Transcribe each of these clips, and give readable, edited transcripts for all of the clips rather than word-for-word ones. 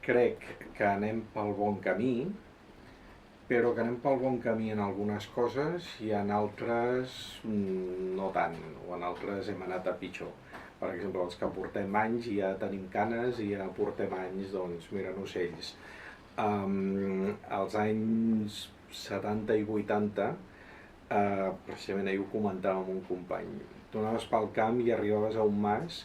crec que anem pel bon camí, però que anem pel bon camí en algunes coses i en altres no tant, o en altres hem anat a pitjor. Per exemple, els que portem anys i ja tenim canes i ja portem anys, doncs, mirant ocells. Als anys 70 i 80, precisament ahir ho comentava amb un company, tu anaves pel camp i arribaves a un mas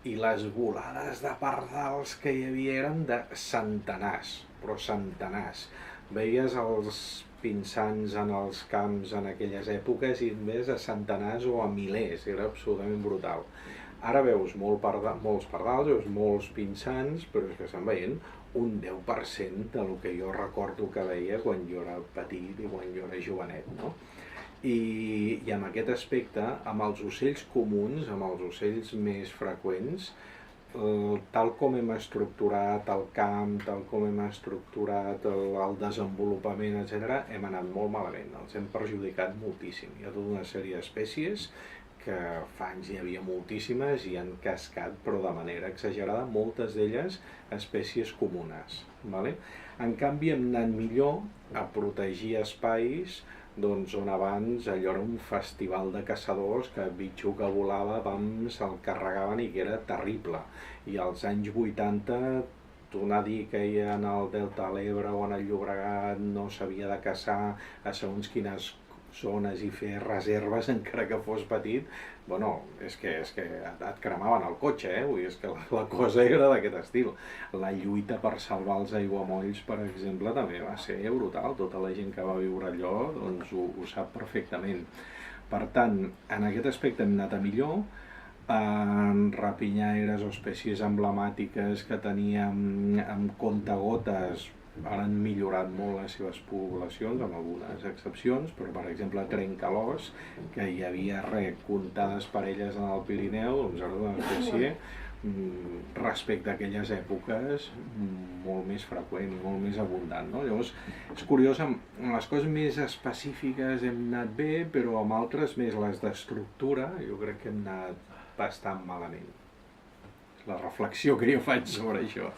i les volades de pardals que hi havia eren de centenars, però centenars. Veies els pinsans en els camps en aquelles èpoques i més a centenars o a milers, era absolutament brutal. Ara veus molts pardals, veus molts pinsans, però és que estan veient un 10% del que jo recordo que veia quan jo era petit i quan jo era jovenet, no? I en aquest aspecte, amb els ocells comuns, amb els ocells més freqüents, tal com hem estructurat el camp, tal com hem estructurat el desenvolupament, etc., hem anat molt malament, els hem perjudicat moltíssim. Hi ha tota una sèrie d'espècies que fa anys hi havia moltíssimes i han cascat, però de manera exagerada, moltes d'elles espècies comunes. Vale? En canvi, hem anat millor a protegir espais doncs, on abans allò era un festival de caçadors que bitxo que volava, se'l carregaven i que era terrible. I als anys 80 tornar a dir que en el Delta de l'Ebre o en el Llobregat no s'havia de caçar a segons quines zones i fer reserves encara que fos petit, bueno, és que et cremaven el cotxe, Vull dir, és que la cosa era d'aquest estil. La lluita per salvar els aiguamolls, per exemple, també va ser brutal. Tota la gent que va viure allò doncs, ho sap perfectament. Per tant, en aquest aspecte hem anat a millor, en rapinyaires o espècies emblemàtiques que teníem amb comptagotes han millorat molt les seves poblacions, amb algunes excepcions, però per exemple trencalòs, que hi havia comptades parelles en el Pirineu, doncs ara una espècie respecte a aquelles èpoques molt més freqüent i molt més abundant, no? Llavors és curiós, amb les coses més específiques hem anat bé, però amb altres més les d'estructura jo crec que hem anat bastant malament. És la reflexió que jo faig sobre això.